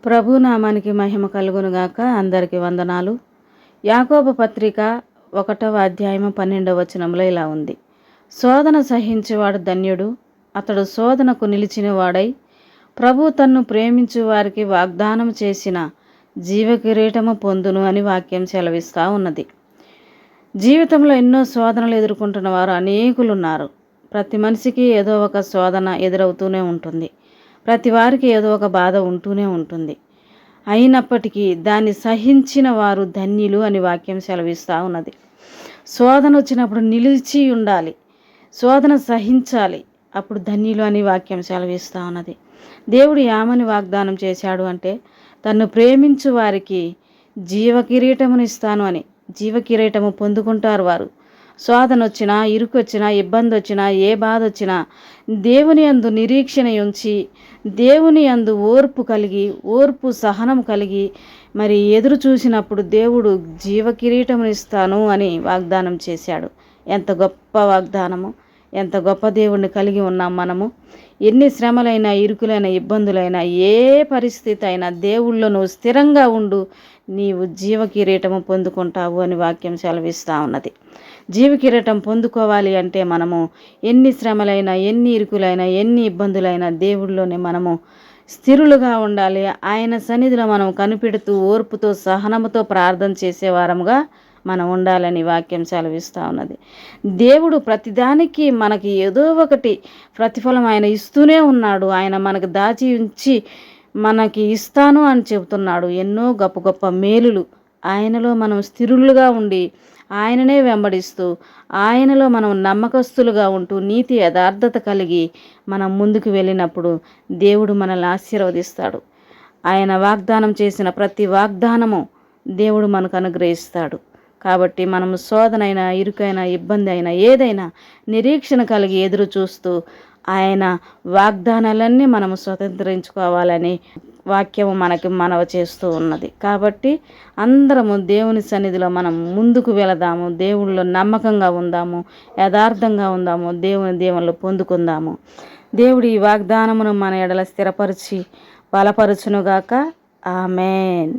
ప్రభు నామానికి మహిమ కలుగునుగాక. అందరికీ వందనాలు. యాకోబు పత్రిక 1వ అధ్యాయము 12వ వచనంలో ఇలా ఉంది. శోధన సహించేవాడు ధన్యుడు, అతడు శోధనకు నిలిచిన వాడై ప్రభు తన్ను ప్రేమించు వారికి వాగ్దానం చేసిన జీవ కిరీటము పొందును అని వాక్యం సెలవిస్తూ ఉన్నది. జీవితంలో ఎన్నో శోధనలు ఎదుర్కొంటున్న వారు అనేకులున్నారు. ప్రతి మనిషికి ఏదో ఒక శోధన ఎదురవుతూనే ఉంటుంది. ప్రతి వారికి ఏదో ఒక బాధ ఉంటూనే ఉంటుంది. అయినప్పటికీ దాన్ని సహించిన వారు ధన్యులు అని వాక్యం సెలవిస్తూ ఉన్నది. శోధన వచ్చినప్పుడు నిలిచి ఉండాలి, శోధన సహించాలి, అప్పుడు ధన్యులు అని వాక్యం సెలవిస్తూ ఉన్నది. దేవుడు ఏమని వాగ్దానం చేశాడు అంటే, తన్ను ప్రేమించు వారికి జీవ కిరీటమును ఇస్తాను అని. జీవ కిరీటము పొందుకుంటారు వారు. శోధన వచ్చినా, ఇరుకు వచ్చినా, ఇబ్బంది వచ్చినా, ఏ బాధ వచ్చినా దేవుని యందు నిరీక్షణ ఉంచి, దేవుని యందు ఓర్పు సహనం కలిగి మరి ఎదురు చూసినప్పుడు దేవుడు జీవ కిరీటమును ఇస్తాను అని వాగ్దానం చేశాడు. ఎంత గొప్ప వాగ్దానము! ఎంత గొప్ప దేవుణ్ణి కలిగి ఉన్నాం మనము. ఎన్ని శ్రమలైనా, ఇరుకులైన, ఇబ్బందులైనా, ఏ పరిస్థితి అయినా దేవుళ్ళో నువ్వు స్థిరంగా ఉండు, నీవు జీవ కిరీటము పొందుకుంటావు అని వాక్యం సెలవిస్తూ ఉన్నది. జీవ కిరీటం పొందుకోవాలి అంటే మనము ఎన్ని శ్రమలైనా, ఎన్ని ఇరుకులైనా, ఎన్ని ఇబ్బందులైనా దేవుళ్ళలోనే మనము స్థిరులుగా ఉండాలి. ఆయన సన్నిధిలో మనం కనిపెడుతూ ఓర్పుతో సహనముతో ప్రార్థన చేసేవారముగా మనం ఉండాలని వాక్యం సెలవిస్తూ ఉన్నది. దేవుడు ప్రతిదానికి మనకి ఏదో ఒకటి ప్రతిఫలం ఆయన ఇస్తూనే ఉన్నాడు. ఆయన మనకు దాచి ఉంచి మనకి ఇస్తాను అని చెబుతున్నాడు. ఎన్నో గొప్ప గొప్ప మేలులు ఆయనలో మనం స్థిరులుగా ఉండి ఆయననే వెంబడిస్తూ ఆయనలో మనం నమ్మకస్తులుగా ఉంటూ నీతి యథార్థత కలిగి మనం ముందుకు వెళ్ళినప్పుడు దేవుడు మనల్ని ఆశీర్వదిస్తాడు. ఆయన వాగ్దానం చేసిన ప్రతి వాగ్దానము దేవుడు మనకు అనుగ్రహిస్తాడు. కాబట్టి మనము శోధనైనా, ఇరుకైనా, ఇబ్బంది అయినా, ఏదైనా నిరీక్షణ కలిగి ఎదురు చూస్తూ ఆయన వాగ్దానాలన్నీ మనము స్వతంత్రించుకోవాలని వాక్యము మనకి మనవ చేస్తూ ఉన్నది. కాబట్టి అందరము దేవుని సన్నిధిలో మనం ముందుకు వెళదాము, దేవుళ్ళలో నమ్మకంగా ఉందాము, యథార్థంగా ఉందాము, దేవుని దేవుళ్ళు పొందుకుందాము. దేవుడు ఈ వాగ్దానమును మన ఎడల స్థిరపరిచి బలపరచునుగాక. ఆమేన్.